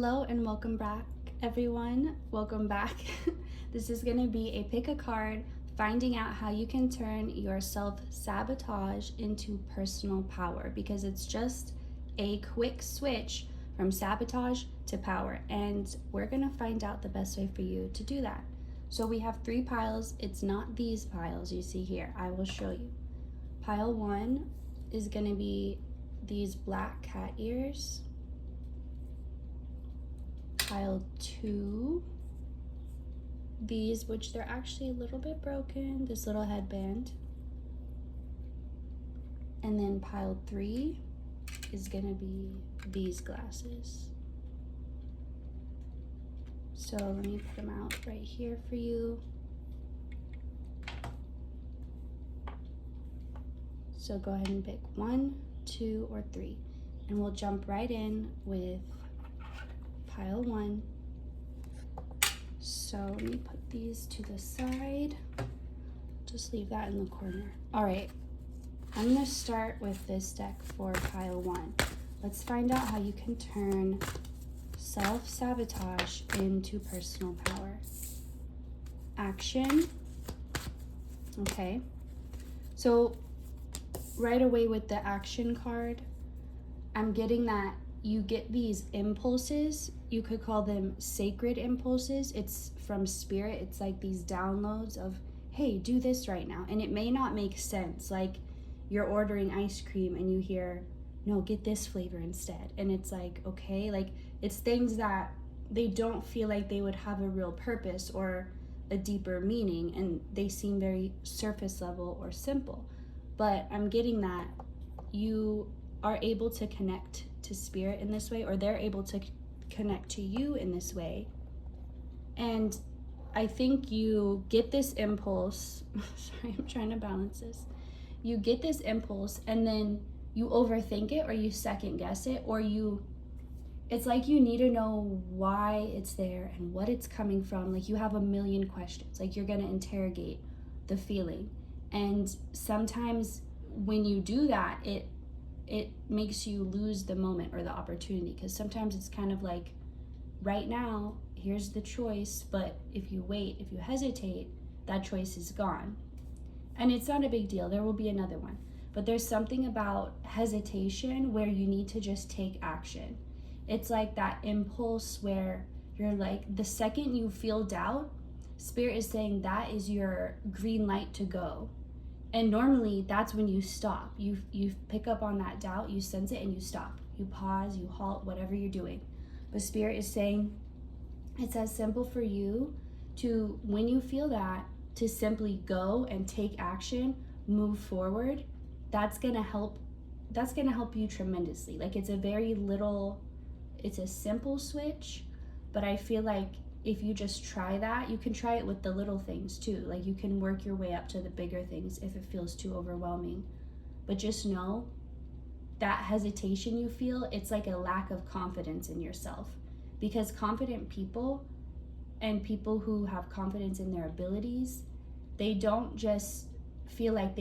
Hello and welcome back, everyone. Welcome back. This is going to be a pick a card, finding out how you can turn your self-sabotage into personal power, because it's just a quick switch from sabotage to power, and we're going to find out the best way for you to do that. So we have 3 piles. It's not these piles you see here. I will show you. Pile 1 is going to be these black cat ears. Pile 2, these, which they're actually a little bit broken, this little headband. And then pile 3 is gonna be these glasses. So let me put them out right here for you. So go ahead and pick 1, 2, or 3. And we'll jump right in with pile 1. So let me put these to the side. Just leave that in the corner. All right, I'm gonna start with this deck for pile 1. Let's find out how you can turn self-sabotage into personal power. Action. Okay, so right away with the action card, I'm getting that you get these impulses. You could call them sacred impulses. It's from spirit. It's like these downloads of, hey, do this right now. And it may not make sense. Like you're ordering ice cream and you hear, no, get this flavor instead. And it's like, okay, like it's things that they don't feel like they would have a real purpose or a deeper meaning. And they seem very surface level or simple. But I'm getting that you are able to connect to spirit in this way, or they're able to connect to you in this way. And I think you get this impulse. Sorry, I'm trying to balance this. You get this impulse and then you overthink it, or you second guess it, or it's like you need to know why it's there and what it's coming from. Like you have a million questions. Like you're going to interrogate the feeling. And sometimes when you do that, it makes you lose the moment or the opportunity, because sometimes it's kind of like, right now, here's the choice, but if you wait, if you hesitate, that choice is gone. And it's not a big deal, there will be another one. But there's something about hesitation where you need to just take action. It's like that impulse where you're like, the second you feel doubt, Spirit is saying that is your green light to go. And normally that's when you stop. You pick up on that doubt, you sense it, and you stop. You pause, you halt, whatever you're doing. But Spirit is saying it's as simple for you to, when you feel that, to simply go and take action, move forward. That's gonna help you tremendously. Like it's a simple switch, but I feel like if you just try that, you can try it with the little things too. Like you can work your way up to the bigger things if it feels too overwhelming. But just know that hesitation you feel, it's like a lack of confidence in yourself. Because confident people and people who have confidence in their abilities, they don't just feel like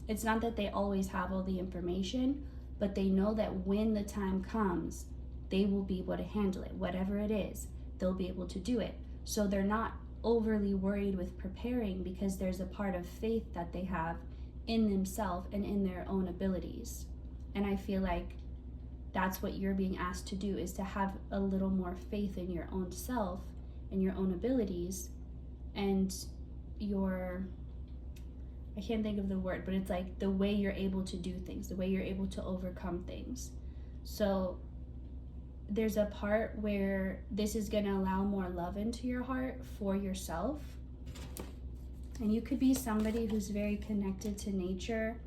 it's not that they always have all the information, but they know that when the time comes, they will be able to handle it, whatever it is. They'll be able to do it. So they're not overly worried with preparing, because there's a part of faith that they have in themselves and in their own abilities. And I feel like that's what you're being asked to do, is to have a little more faith in your own self and your own abilities and I can't think of the word, but it's like the way you're able to do things, the way you're able to overcome things. So there's a part where this is going to allow more love into your heart for yourself. And you could be somebody who's very connected to nature,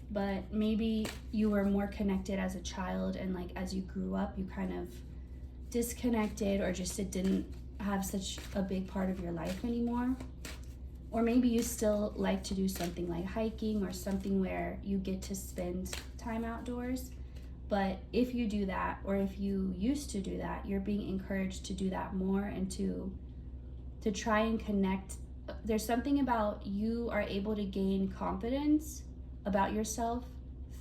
but maybe you were more connected as a child, and like as you grew up, you kind of disconnected, or just it didn't have such a big part of your life anymore. Or maybe you still like to do something like hiking, or something where you get to spend time outdoors. But if you do that, or if you used to do that, you're being encouraged to do that more, and to try and connect. There's something about you are able to gain confidence about yourself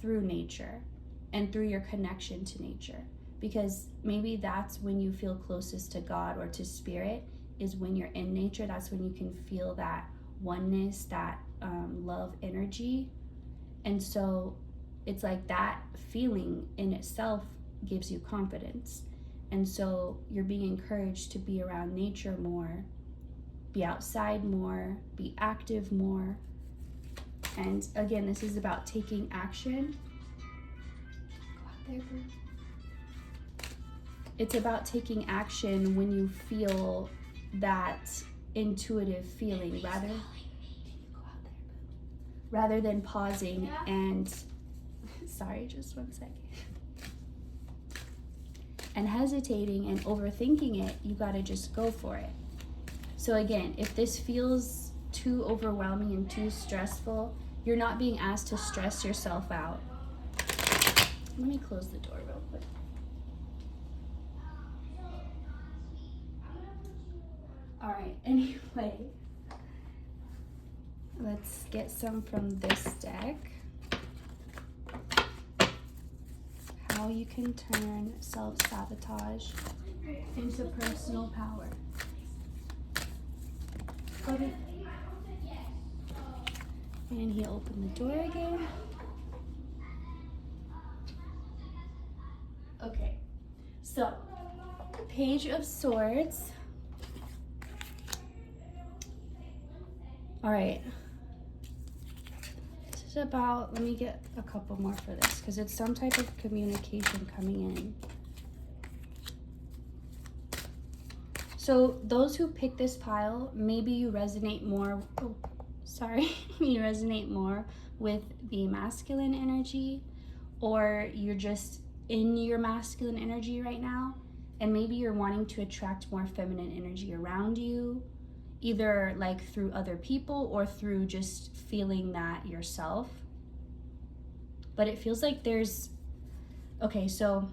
through nature and through your connection to nature. because maybe that's when you feel closest to God or to spirit, is when you're in nature. That's when you can feel that oneness, that love energy. And so it's like that feeling in itself gives you confidence. And so you're being encouraged to be around nature more, be outside more, be active more. And again, this is about taking action. Go out there, boo. It's about taking action when you feel that intuitive feeling, rather than pausing and sorry, just one second, and hesitating and overthinking it. You got to just go for it. So again, if this feels too overwhelming and too stressful, you're not being asked to stress yourself out. Let me close the door real quick. All right, anyway, let's get some from this deck. How you can turn self-sabotage into personal power. Okay. And he opened the door again. Okay, so Page of Swords. All right, this is about, let me get a couple more for this because it's some type of communication coming in. So those who pick this pile, maybe you resonate more, you resonate more with the masculine energy, or you're just in your masculine energy right now, and maybe you're wanting to attract more feminine energy around you, either like through other people or through just feeling that yourself. But it feels like there's, okay, so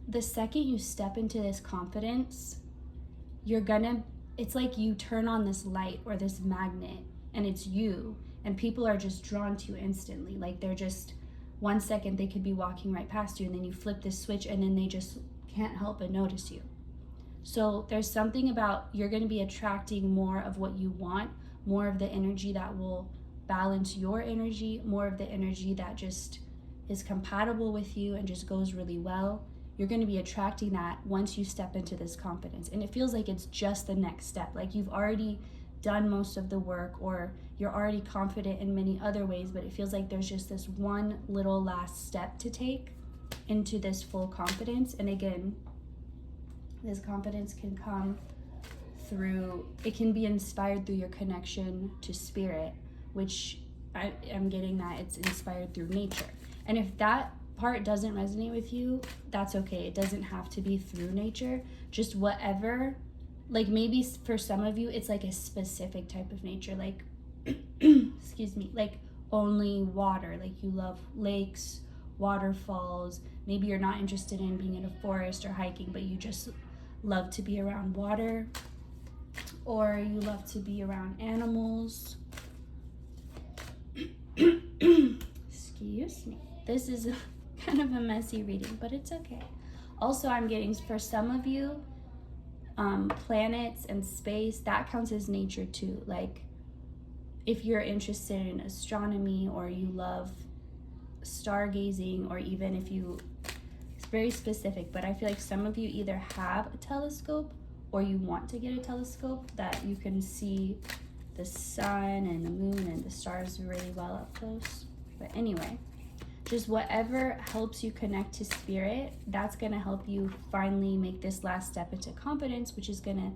the second you step into this confidence, it's like you turn on this light or this magnet, and it's you, and people are just drawn to you instantly. Like they're just, 1 second they could be walking right past you, and then you flip this switch and then they just can't help but notice you. So there's something about, you're going to be attracting more of what you want, more of the energy that will balance your energy, more of the energy that just is compatible with you and just goes really well. You're going to be attracting that once you step into this confidence. And it feels like it's just the next step. Like you've already done most of the work, or you're already confident in many other ways, but it feels like there's just this one little last step to take into this full confidence. And again, this confidence can come through, it can be inspired through your connection to spirit, which I'm getting that it's inspired through nature. And if that part doesn't resonate with you, that's okay. It doesn't have to be through nature, just whatever. Like maybe for some of you, it's like a specific type of nature, like, excuse me, like only water, like you love lakes, waterfalls. Maybe you're not interested in being in a forest or hiking, but you just love to be around water, or you love to be around animals. Excuse me. This is kind of a messy reading, but it's okay. Also, I'm getting, for some of you, planets and space, that counts as nature too. Like if you're interested in astronomy, or you love stargazing, or even if you, it's very specific, but I feel like some of you either have a telescope or you want to get a telescope that you can see the sun and the moon and the stars really well up close. But anyway, just whatever helps you connect to spirit, that's going to help you finally make this last step into confidence, which is going to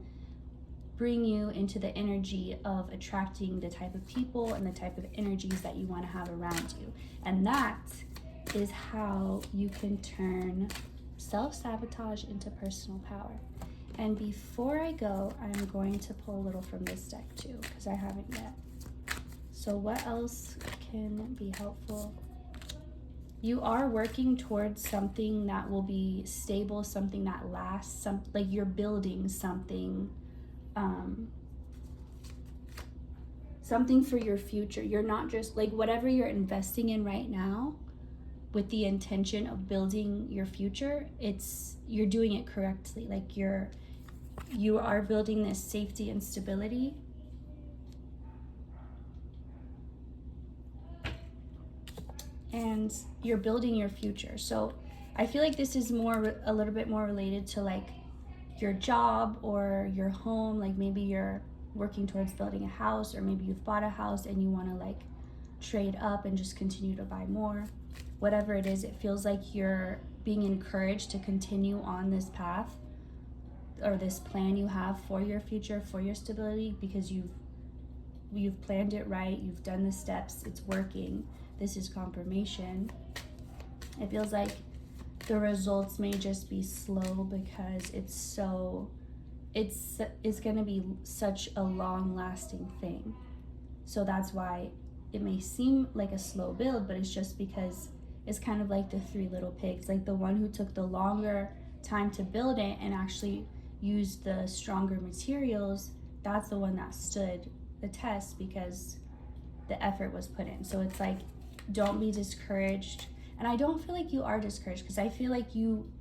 bring you into the energy of attracting the type of people and the type of energies that you want to have around you. And that is how you can turn self-sabotage into personal power. And before I go, I'm going to pull a little from this deck too, because I haven't yet. So what else can be helpful? You are working towards something that will be stable, something that lasts, like you're building something, something for your future. You're not just like, whatever you're investing in right now, with the intention of building your future, you're doing it correctly. Like you are building this safety and stability. And you're building your future. So I feel like this is a little bit more related to like your job or your home. Like maybe you're working towards building a house, or maybe you've bought a house and you want to like trade up and just continue to buy more. Whatever it is, it feels like you're being encouraged to continue on this path or this plan you have for your future, for your stability, because you've planned it right, you've done the steps, it's working. This is confirmation. It feels like the results may just be slow because it's going to be such a long-lasting thing. So that's why it may seem like a slow build, but it's just because it's kind of like the three little pigs. Like the one who took the longer time to build it and actually used the stronger materials, that's the one that stood the test because the effort was put in. So it's like, don't be discouraged. And I don't feel like you are discouraged, because I feel like you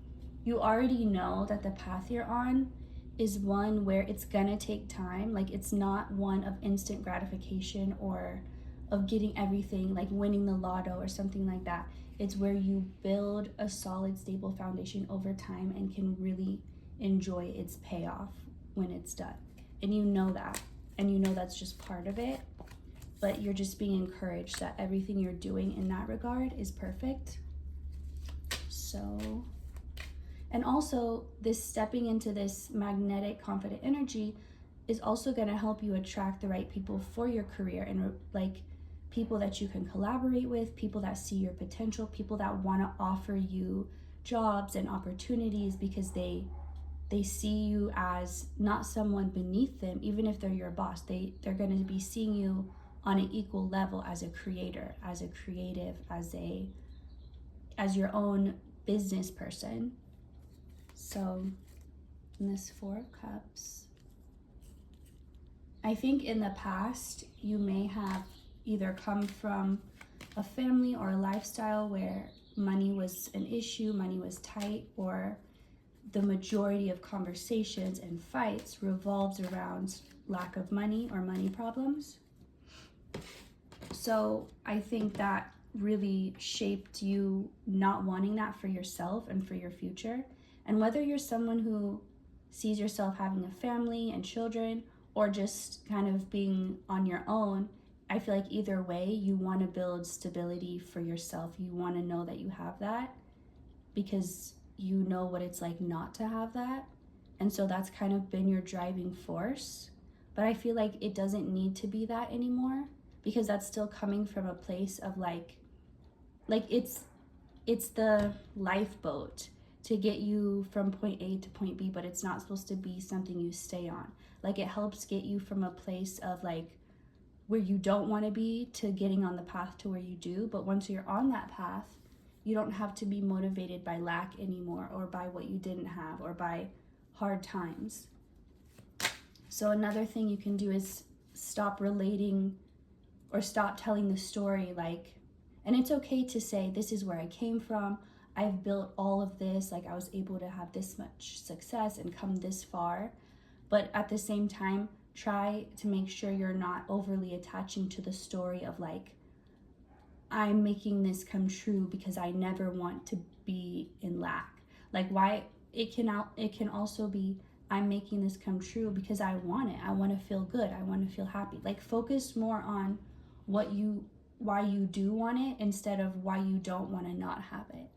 already know that the path you're on is one where it's gonna take time. Like it's not one of instant gratification or of getting everything, like winning the lotto or something like that. It's where you build a solid, stable foundation over time and can really enjoy its payoff when it's done. And you know that, and you know that's just part of it. But you're just being encouraged that everything you're doing in that regard is perfect. So, and also this stepping into this magnetic, confident energy is also going to help you attract the right people for your career, and like people that you can collaborate with, people that see your potential, people that want to offer you jobs and opportunities because they see you as not someone beneath them. Even if they're your boss, they're going to be seeing you on an equal level as a creator, as a creative, as your own business person. So in this Four of Cups, I think in the past you may have either come from a family or a lifestyle where money was an issue, money was tight, or the majority of conversations and fights revolves around lack of money or money problems. So I think that really shaped you not wanting that for yourself and for your future. And whether you're someone who sees yourself having a family and children, or just kind of being on your own, I feel like either way, you want to build stability for yourself. You want to know that you have that because you know what it's like not to have that. And so that's kind of been your driving force. But I feel like it doesn't need to be that anymore, because that's still coming from a place of like it's the lifeboat to get you from point A to point B, but it's not supposed to be something you stay on. Like it helps get you from a place of like where you don't want to be to getting on the path to where you do. But once you're on that path, you don't have to be motivated by lack anymore, or by what you didn't have, or by hard times. So another thing you can do is stop relating or stop telling the story like, and it's okay to say, this is where I came from, I've built all of this, like I was able to have this much success and come this far. But at the same time, try to make sure you're not overly attaching to the story of like, I'm making this come true because I never want to be in lack. Like why it can also be, I'm making this come true because I want it. I want to feel good. I want to feel happy. Like focus more on why you do want it instead of why you don't want to not have it.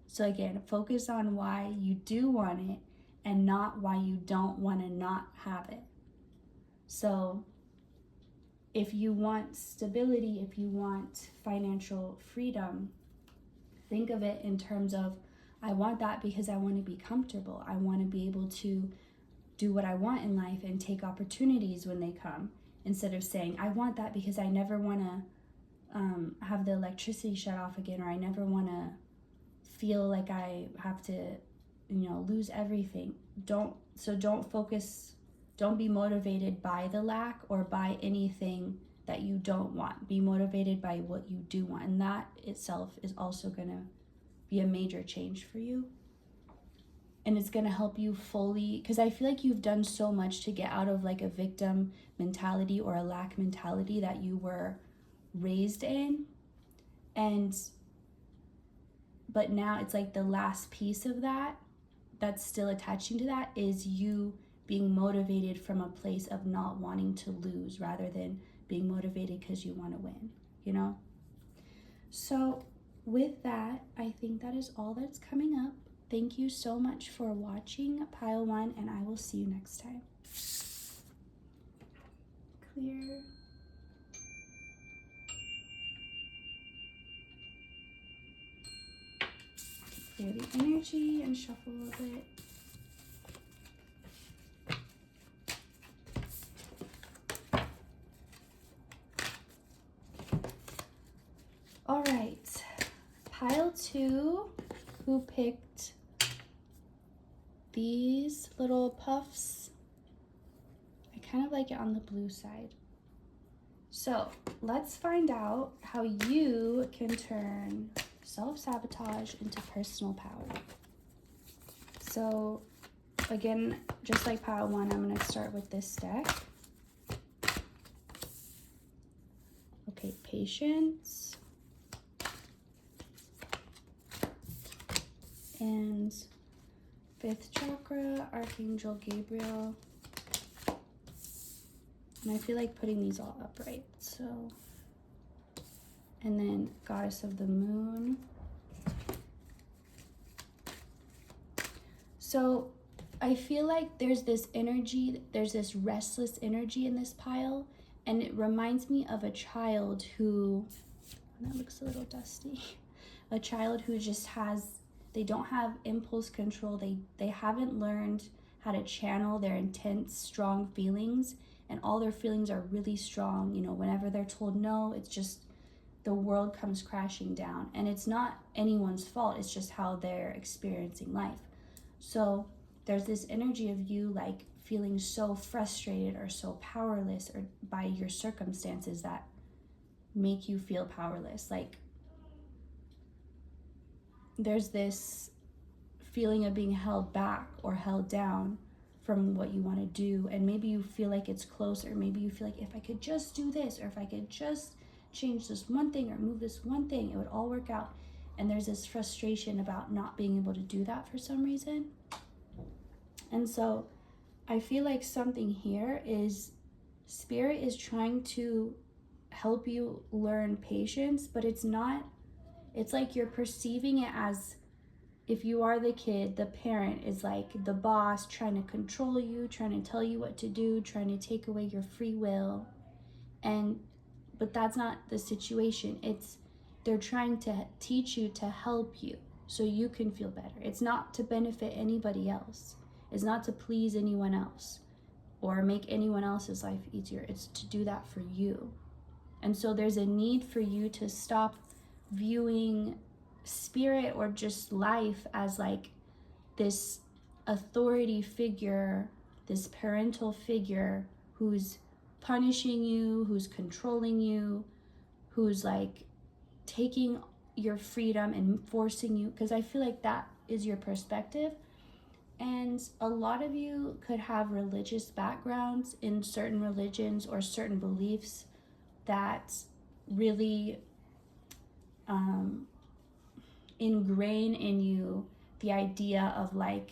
So again, focus on why you do want it and not why you don't want to not have it. So if you want stability, if you want financial freedom, think of it in terms of, I want that because I want to be comfortable. I want to be able to do what I want in life and take opportunities when they come, instead of saying, I want that because I never want to have the electricity shut off again, or I never want to feel like I have to, lose everything. Don't be motivated by the lack or by anything that you don't want. Be motivated by what you do want. And that itself is also going to be a major change for you. And it's going to help you fully, because I feel like you've done so much to get out of like a victim mentality or a lack mentality that you were raised in. But now it's like the last piece of that that's still attaching to that is you being motivated from a place of not wanting to lose rather than being motivated because you want to win, you know? So with that, I think that is all that's coming up. Thank you so much for watching Pile 1, and I will see you next time. Clear. Clear the energy and shuffle a little bit. All right, Pile 2, who picked these little puffs? I kind of like it on the blue side. So let's find out how you can turn self-sabotage into personal power. So again, just like Pile 1, I'm going to start with this deck. Okay, patience. And 5th chakra, Archangel Gabriel. And I feel like putting these all upright, so. And then Goddess of the Moon. So I feel like there's this energy, there's this restless energy in this pile. And it reminds me of a child who, that looks a little dusty. A child who just they don't have impulse control. They haven't learned how to channel their intense, strong feelings. And all their feelings are really strong. You know, whenever they're told no, it's just the world comes crashing down. And it's not anyone's fault. It's just how they're experiencing life. So there's this energy of you like feeling so frustrated or so powerless or by your circumstances that make you feel powerless. Like there's this feeling of being held back or held down from what you want to do, and maybe you feel like it's close, or maybe you feel like if I could just do this, or if I could just change this one thing or move this one thing, it would all work out. And there's this frustration about not being able to do that for some reason. And so I feel like something here is Spirit is trying to help you learn patience, but it's not, it's like you're perceiving it as if you are the kid, the parent is like the boss trying to control you, trying to tell you what to do, trying to take away your free will. But that's not the situation. They're trying to teach you to help you so you can feel better. It's not to benefit anybody else. It's not to please anyone else or make anyone else's life easier. It's to do that for you. And so there's a need for you to stop viewing Spirit or just life as like this authority figure, this parental figure who's punishing you, who's controlling you, who's like taking your freedom and forcing you, because I feel like that is your perspective. And a lot of you could have religious backgrounds in certain religions or certain beliefs that really ingrain in you the idea of like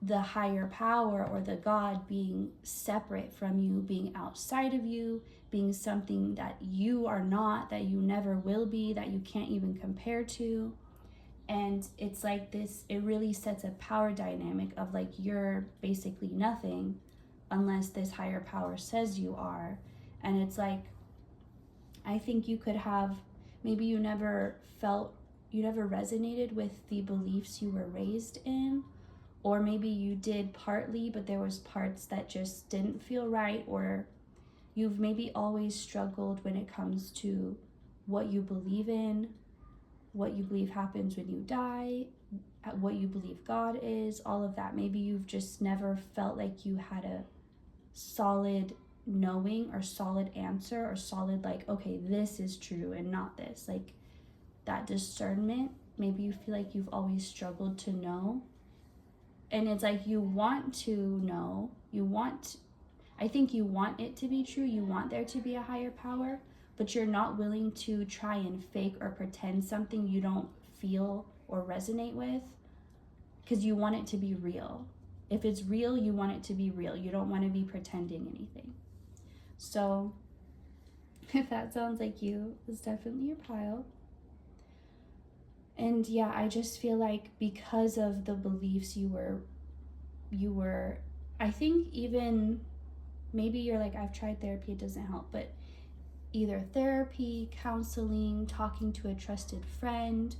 the higher power or the God being separate from you, being outside of you, being something that you are not, that you never will be, that you can't even compare to. And it's like this, it really sets a power dynamic of like you're basically nothing unless this higher power says you are. And it's like, I think you could have, maybe you never resonated with the beliefs you were raised in, or maybe you did partly, but there was parts that just didn't feel right, or you've maybe always struggled when it comes to what you believe in, what you believe happens when you die, what you believe God is, all of that. Maybe you've just never felt like you had a solid knowing or solid answer or solid like, okay, this is true and not this. Like that discernment, maybe you feel like you've always struggled to know. And it's like you want to know, I think you want it to be true, you want there to be a higher power, but you're not willing to try and fake or pretend something you don't feel or resonate with, because you want it to be real. If it's real, you want it to be real. You don't want to be pretending anything. So if that sounds like you, it's definitely your pile. And yeah, I just feel like because of the beliefs you were, I think even maybe you're like, I've tried therapy, it doesn't help, but either therapy, counseling, talking to a trusted friend,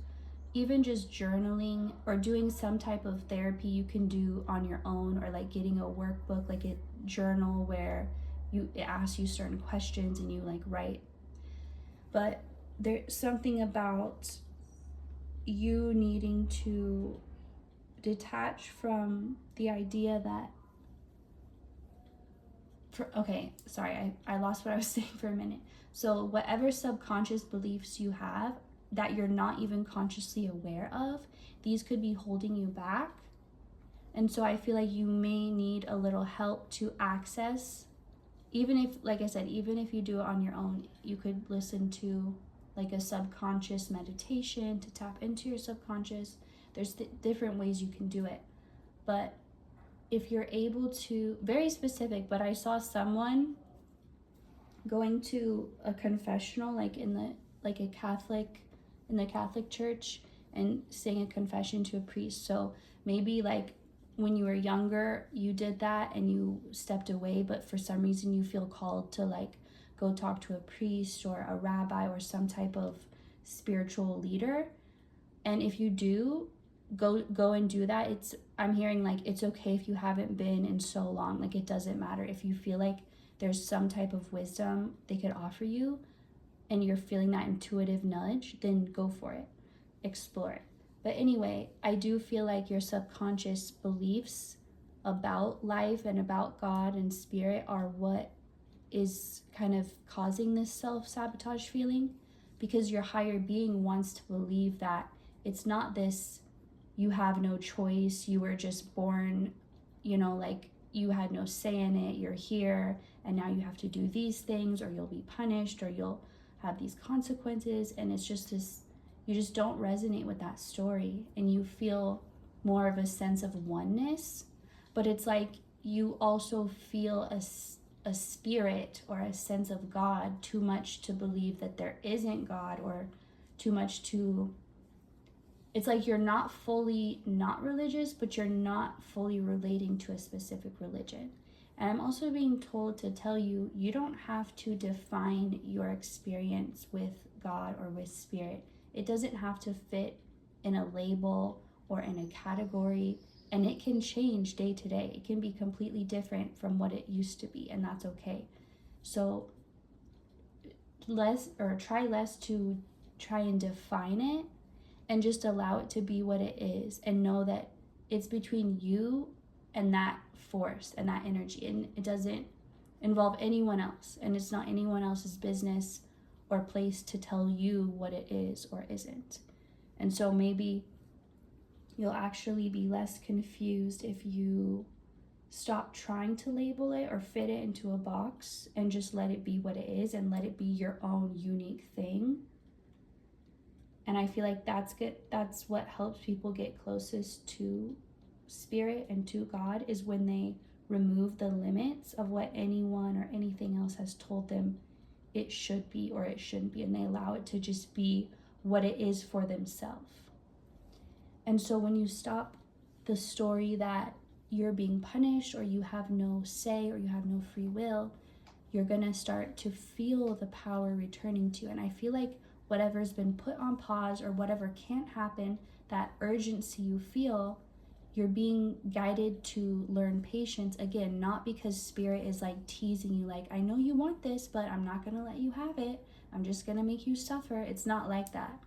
even just journaling or doing some type of therapy you can do on your own, or like getting a workbook, like a journal where it asks you certain questions and you like write. But there's something about you needing to detach from the idea that I lost what I was saying for a minute. So whatever subconscious beliefs you have that you're not even consciously aware of, these could be holding you back. And so I feel like you may need a little help to access, even if, like I said, even if you do it on your own, you could listen to like a subconscious meditation to tap into your subconscious. There's different ways you can do it. But if you're able to, very specific, but I saw someone going to a confessional, like in the Catholic church, and saying a confession to a priest. So maybe like when you were younger, you did that and you stepped away, but for some reason you feel called to like go talk to a priest or a rabbi or some type of spiritual leader. And if you do, go and do that. I'm hearing like it's okay if you haven't been in so long. Like it doesn't matter if you feel like there's some type of wisdom they could offer you and you're feeling that intuitive nudge, then go for it, explore it. But anyway, I do feel like your subconscious beliefs about life and about God and spirit are what is kind of causing this self-sabotage feeling, because your higher being wants to believe that it's not this you have no choice, you were just born, like you had no say in it, you're here and now you have to do these things, or you'll be punished, or you'll have these consequences. And it's just this, you just don't resonate with that story, and you feel more of a sense of oneness. But it's like you also feel a spirit or a sense of God too much to believe that there isn't God, or too much to, it's like you're not fully not religious, but you're not fully relating to a specific religion. And I'm also being told to tell you, you don't have to define your experience with God or with spirit. It doesn't have to fit in a label or in a category, and it can change day to day. It can be completely different from what it used to be, and that's okay. So try less to try and define it, and just allow it to be what it is, and know that it's between you and that force and that energy, and it doesn't involve anyone else, and it's not anyone else's business or place to tell you what it is or isn't. And so maybe you'll actually be less confused if you stop trying to label it or fit it into a box, and just let it be what it is, and let it be your own unique thing. And I feel like that's good. That's what helps people get closest to spirit and to God, is when they remove the limits of what anyone or anything else has told them it should be or it shouldn't be, and they allow it to just be what it is for themselves. And so when you stop the story that you're being punished, or you have no say, or you have no free will, you're gonna start to feel the power returning to you. And I feel like whatever's been put on pause, or whatever can't happen, that urgency you feel, you're being guided to learn patience again, not because spirit is like teasing you, like, I know you want this, but I'm not gonna let you have it. I'm just gonna make you suffer. It's not like that.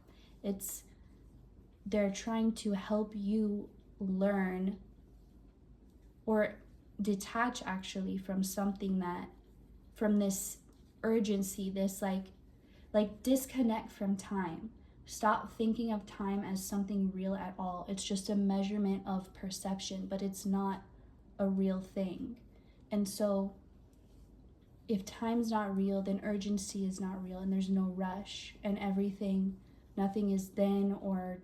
They're trying to help you learn, or detach actually from something that from this urgency, this like disconnect from time. Stop thinking of time as something real at all. It's just a measurement of perception, but it's not a real thing. And so if time's not real, then urgency is not real, and there's no rush, and nothing is then or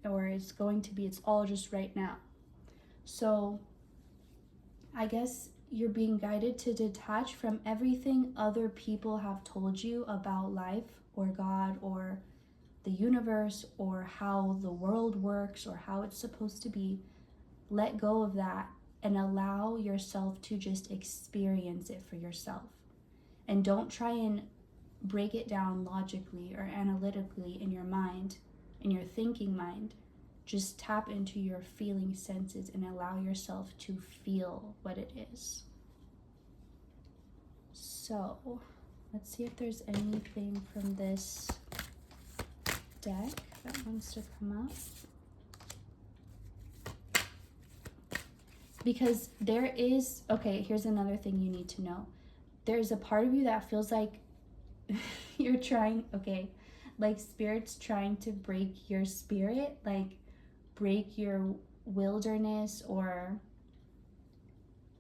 it's going to be. It's all just right now. So I guess you're being guided to detach from everything other people have told you about life or God or the universe or how the world works or how it's supposed to be. Let go of that and allow yourself to just experience it for yourself. And don't try and break it down logically or analytically in your mind, in your thinking mind. Just tap into your feeling senses and allow yourself to feel what it is. So, let's see if there's anything from this deck that wants to come up. Because there is, okay, here's another thing you need to know. There's a part of you that feels like you're trying, okay, like Spirit's trying to break your spirit, like break your wilderness, or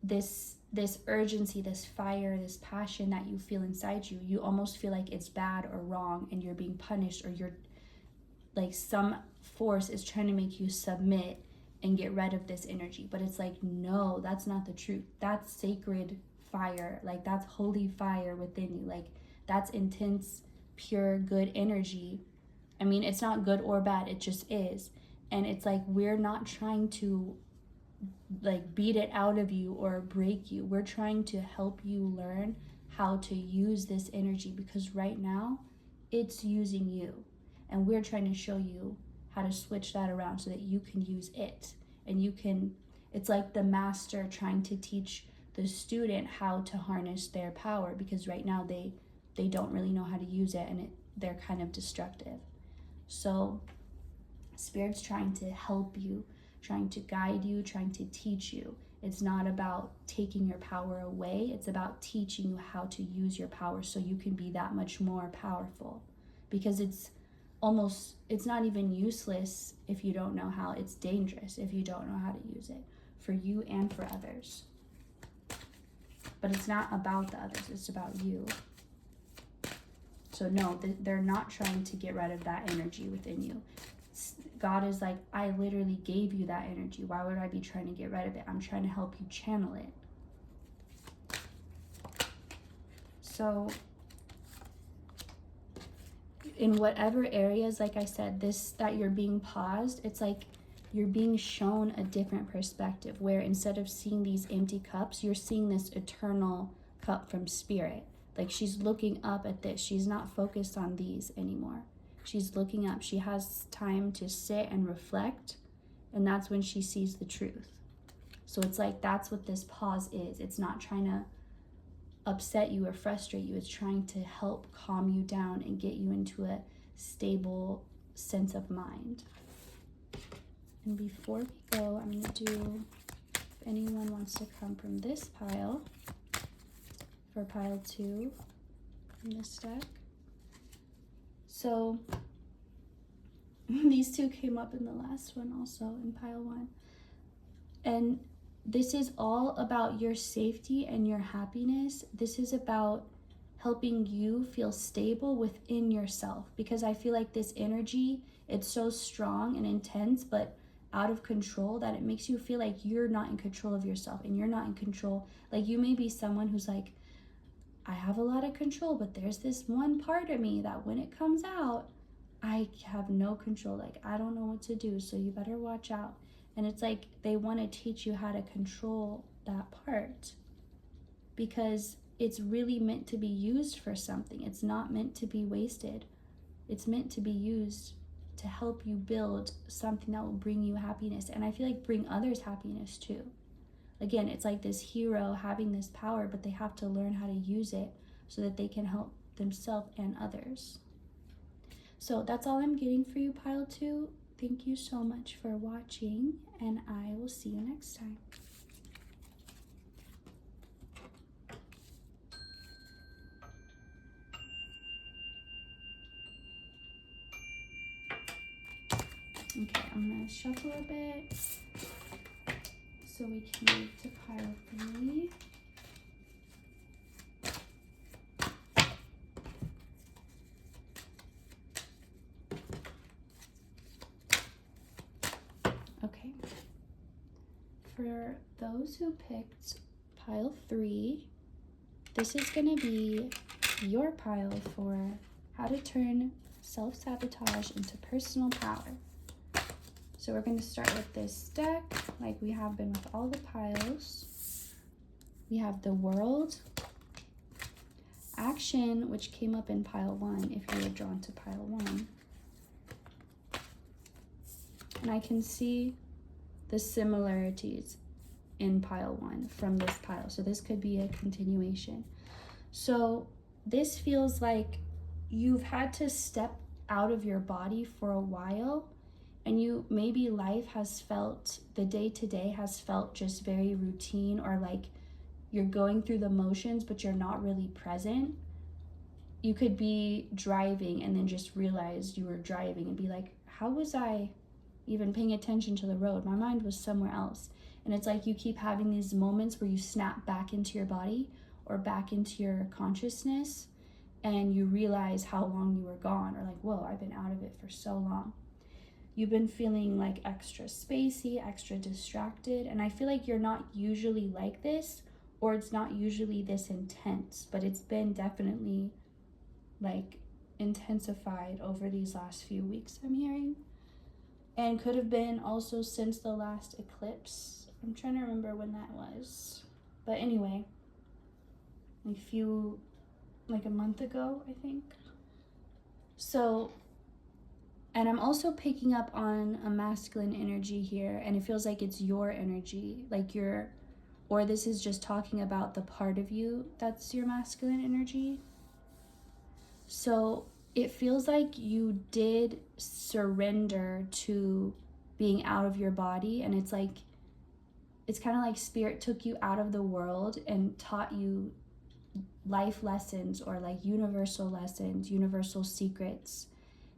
this urgency, this fire, this passion that you feel inside you. You almost feel like it's bad or wrong and you're being punished, or you're like some force is trying to make you submit and get rid of this energy. But it's like, no, that's not the truth. That's sacred fire. Like, that's holy fire within you. Like, that's intense, pure, good energy. I mean, it's not good or bad. It just is. And it's like, we're not trying to like beat it out of you or break you. We're trying to help you learn how to use this energy, because right now it's using you. And we're trying to show you how to switch that around so that you can use it. And you can, it's like the master trying to teach the student how to harness their power, because right now they don't really know how to use it, and they're kind of destructive. So Spirit's trying to help you, trying to guide you, trying to teach you. It's not about taking your power away. It's about teaching you how to use your power so you can be that much more powerful. Because it's not even useless if you don't know how. It's dangerous if you don't know how to use it, for you and for others. But it's not about the others, it's about you. So no, they're not trying to get rid of that energy within you. God is like, I literally gave you that energy. Why would I be trying to get rid of it? I'm trying to help you channel it. So in whatever areas, like I said, that you're being paused, it's like you're being shown a different perspective, where instead of seeing these empty cups, you're seeing this eternal cup from Spirit. Like, she's looking up at this. She's not focused on these anymore. She's looking up. She has time to sit and reflect, and that's when she sees the truth. So it's like, that's what this pause is. It's not trying to upset you or frustrate you. It's trying to help calm you down and get you into a stable sense of mind. And before we go, I'm going to do, if anyone wants to come from this pile, for pile 2 in this deck. So these two came up in the last one also, in pile 1. And this is all about your safety and your happiness. This is about helping you feel stable within yourself, because I feel like this energy, it's so strong and intense, but out of control, that it makes you feel like you're not in control of yourself, and you're not in control. Like, you may be someone who's like, I have a lot of control, but there's this one part of me that when it comes out, I have no control. Like, I don't know what to do, so you better watch out. And it's like they want to teach you how to control that part, because it's really meant to be used for something. It's not meant to be wasted. It's meant to be used to help you build something that will bring you happiness, and I feel like bring others happiness too. Again, it's like this hero having this power, but they have to learn how to use it so that they can help themselves and others. So that's all I'm getting for you, pile 2. Thank you so much for watching, and I will see you next time. Okay, I'm gonna shuffle a bit so we can move to pile 3. Okay. For those who picked pile 3, this is gonna be your pile for how to turn self-sabotage into personal power. So we're going to start with this deck like we have been with all the piles. We have the World, Action, which came up in pile 1 if you were drawn to pile 1. And I can see the similarities in pile 1 from this pile. So this could be a continuation. So this feels like you've had to step out of your body for a while, and you maybe life has felt, the day-to-day has felt just very routine, or like you're going through the motions but you're not really present. You could be driving and then just realize you were driving and be like, how was I even paying attention to the road? My mind was somewhere else. And it's like you keep having these moments where you snap back into your body or back into your consciousness, and you realize how long you were gone, or like, whoa, I've been out of it for so long. You've been feeling like extra spacey, extra distracted, and I feel like you're not usually like this, or it's not usually this intense, but it's been definitely like intensified over these last few weeks, I'm hearing. And could have been also since the last eclipse. I'm trying to remember when that was. But anyway, like a month ago, I think. So, and I'm also picking up on a masculine energy here, and it feels like it's your energy, like or this is just talking about the part of you that's your masculine energy. So it feels like you did surrender to being out of your body, and it's kind of like spirit took you out of the world and taught you life lessons, or like universal lessons, universal secrets,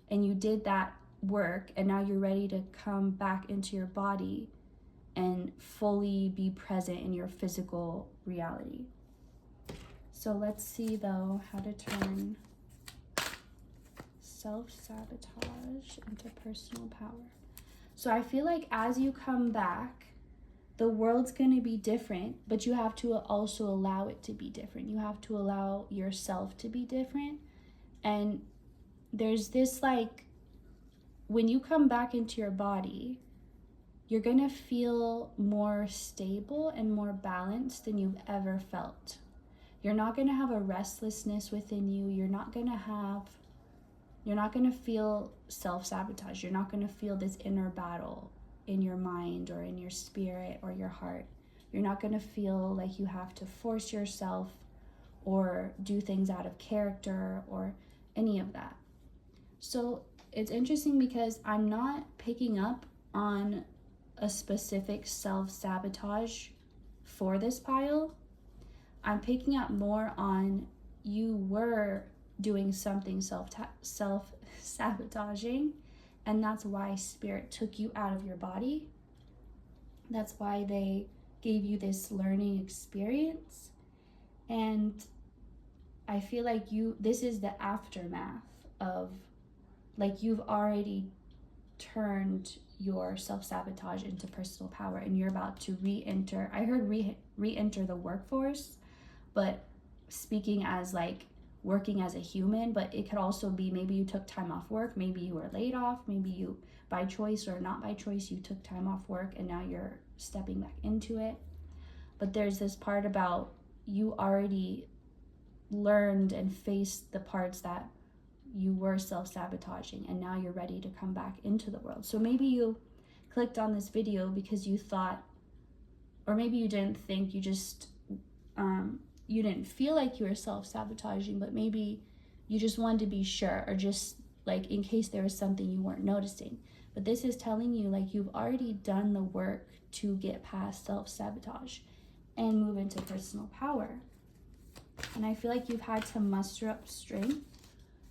and you did that work, and now you're ready to come back into your body and fully be present in your physical reality. So let's see though how to turn self-sabotage into personal power. So I feel like as you come back, the world's going to be different, but you have to also allow it to be different. You have to allow yourself to be different. And there's this, like, when you come back into your body, you're going to feel more stable and more balanced than you've ever felt. You're not going to have a restlessness within you. You're not going to feel self-sabotage. You're not going to feel this inner battle in your mind or in your spirit or your heart. You're not going to feel like you have to force yourself or do things out of character or any of that. So it's interesting because I'm not picking up on a specific self-sabotage for this pile. I'm picking up more on you were doing something self-sabotaging, and that's why spirit took you out of your body. That's why they gave you this learning experience. And I feel like this is the aftermath of, like, you've already turned your self-sabotage into personal power, and you're about to re-enter. I heard re-enter the workforce, but speaking as like working as a human, but it could also be maybe you took time off work, maybe you were laid off, maybe you by choice or not by choice you took time off work and now you're stepping back into it. But there's this part about you already learned and faced the parts that you were self-sabotaging, and now you're ready to come back into the world. So maybe you clicked on this video because you thought, or maybe you didn't think, you just you didn't feel like you were self-sabotaging, but maybe you just wanted to be sure, or just like in case there was something you weren't noticing. But this is telling you like you've already done the work to get past self-sabotage and move into personal power. And I feel like you've had to muster up strength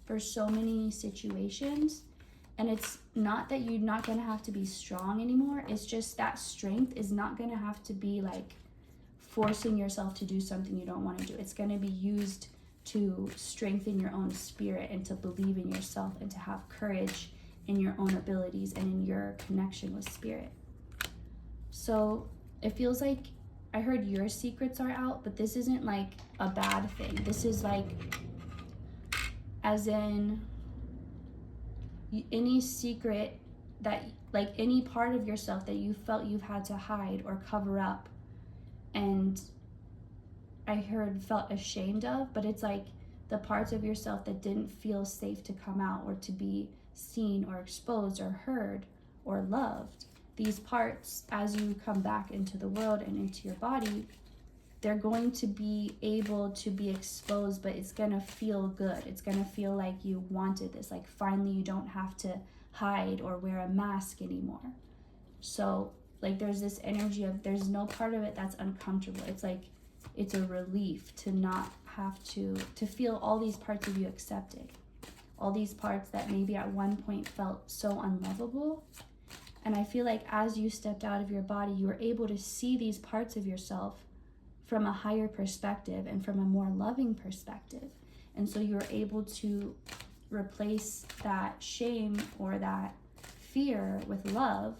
for so many situations, And it's not that you're not going to have to be strong anymore. It's just that strength is not going to have to be like forcing yourself to do something you don't want to do. It's going to be used to strengthen your own spirit and to believe in yourself and to have courage in your own abilities and in your connection with spirit. So it feels like I heard your secrets are out, but this isn't like a bad thing. This is like, as in any secret that, like any part of yourself that you felt you've had to hide or cover up, and I heard felt ashamed of, but it's like the parts of yourself that didn't feel safe to come out or to be seen or exposed or heard or loved. These parts, as you come back into the world and into your body, they're going to be able to be exposed, but it's going to feel good. It's going to feel like you wanted this. Like finally you don't have to hide or wear a mask anymore. So like there's this energy of there's no part of it that's uncomfortable. It's like it's a relief to not have to feel all these parts of you accepted. All these parts that maybe at one point felt so unlovable. And I feel like as you stepped out of your body, you were able to see these parts of yourself from a higher perspective and from a more loving perspective. And so you were able to replace that shame or that fear with love.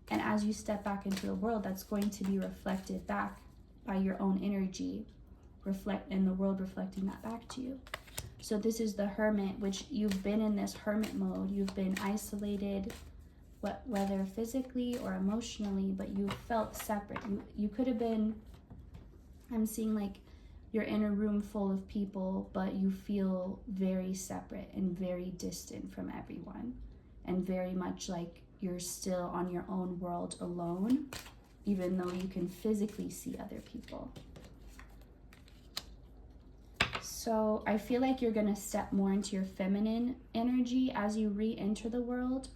And as you step back into the world, that's going to be reflected back by your own energy, and the world reflecting that back to you. So this is the Hermit, which you've been in this hermit mode. You've been isolated, whether physically or emotionally, but you felt separate. You could have been, I'm seeing like you're in a room full of people, but you feel very separate and very distant from everyone, and very much like you're still on your own world alone, even though you can physically see other people. So I feel like you're going to step more into your feminine energy as you re-enter the world.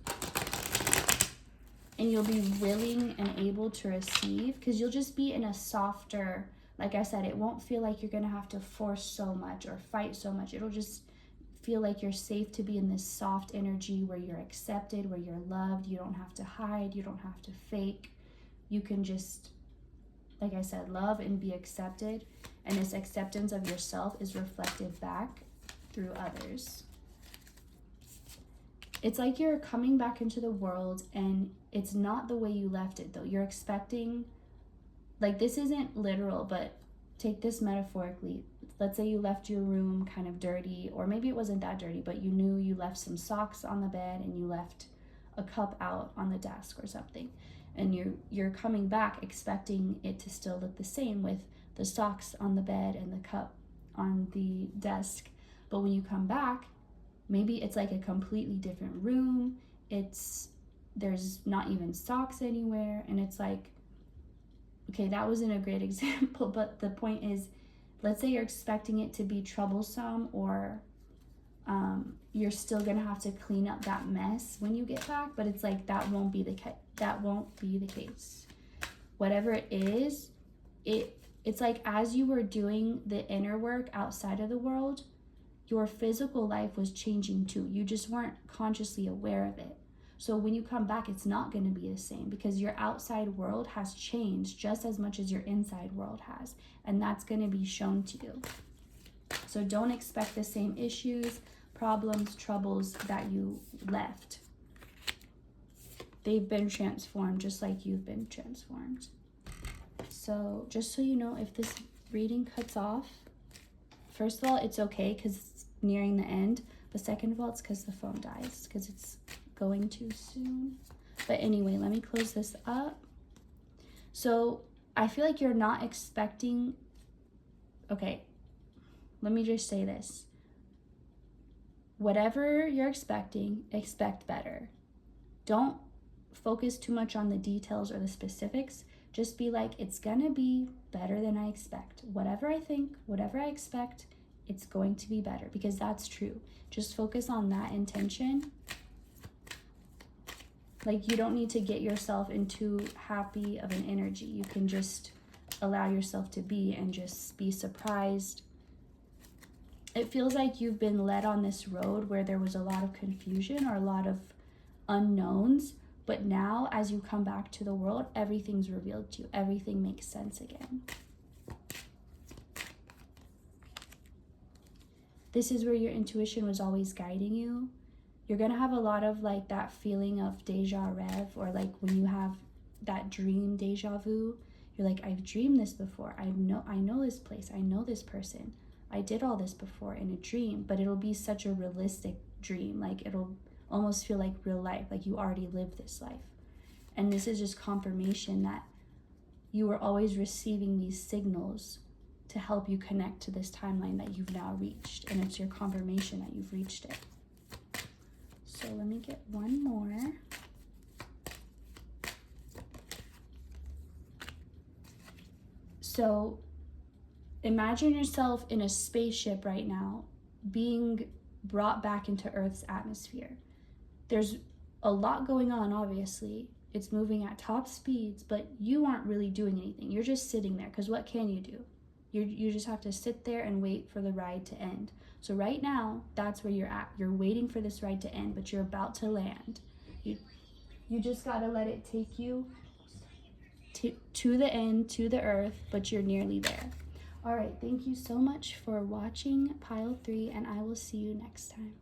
And you'll be willing and able to receive, because you'll just be in a softer, like I said, it won't feel like you're going to have to force so much or fight so much. It'll just feel like you're safe to be in this soft energy where you're accepted, where you're loved. You don't have to hide. You don't have to fake. You can just, like I said, love and be accepted. And this acceptance of yourself is reflected back through others. It's like you're coming back into the world and it's not the way you left it though. You're expecting, like this isn't literal, but take this metaphorically. Let's say you left your room kind of dirty, or maybe it wasn't that dirty, but you knew you left some socks on the bed and you left a cup out on the desk or something. And you're coming back expecting it to still look the same with the socks on the bed and the cup on the desk. But when you come back, maybe it's like a completely different room. There's not even socks anywhere. And it's like, okay, that wasn't a great example, but the point is, let's say you're expecting it to be troublesome, or you're still gonna have to clean up that mess when you get back, but it's like that won't be the case. Whatever it is, it's like as you were doing the inner work outside of the world, your physical life was changing too. You just weren't consciously aware of it. So when you come back, it's not going to be the same, because your outside world has changed just as much as your inside world has. And that's going to be shown to you. So don't expect the same issues, problems, troubles that you left. They've been transformed just like you've been transformed. So just so you know, if this reading cuts off, first of all, it's okay because it's nearing the end. But second of all, it's because the phone dies, because it's going too soon. But anyway, let me close this up. So I feel like you're not expecting, okay, let me just say this. Whatever you're expecting, expect better. Don't focus too much on the details or the specifics. Just be like, it's gonna be better than I expect. Whatever I think, whatever I expect, it's going to be better, because that's true. Just focus on that intention. Like, you don't need to get yourself into happy of an energy. You can just allow yourself to be and just be surprised. It feels like you've been led on this road where there was a lot of confusion or a lot of unknowns. But now, as you come back to the world, everything's revealed to you. Everything makes sense again. This is where your intuition was always guiding you. You're going to have a lot of like that feeling of deja rev, or like when you have that dream deja vu. You're like, I've dreamed this before. I know this place. I know this person. I did all this before in a dream, but it'll be such a realistic dream. Like it'll almost feel like real life, like you already lived this life. And this is just confirmation that you were always receiving these signals to help you connect to this timeline that you've now reached. And it's your confirmation that you've reached it. So let me get one more. So imagine yourself in a spaceship right now, being brought back into Earth's atmosphere. There's a lot going on, obviously. It's moving at top speeds, but you aren't really doing anything. You're just sitting there, because what can you do? You just have to sit there and wait for the ride to end. So right now, that's where you're at. You're waiting for this ride to end, but you're about to land. You just got to let it take you to the end, to the earth, but you're nearly there. All right, thank you so much for watching Pile 3, and I will see you next time.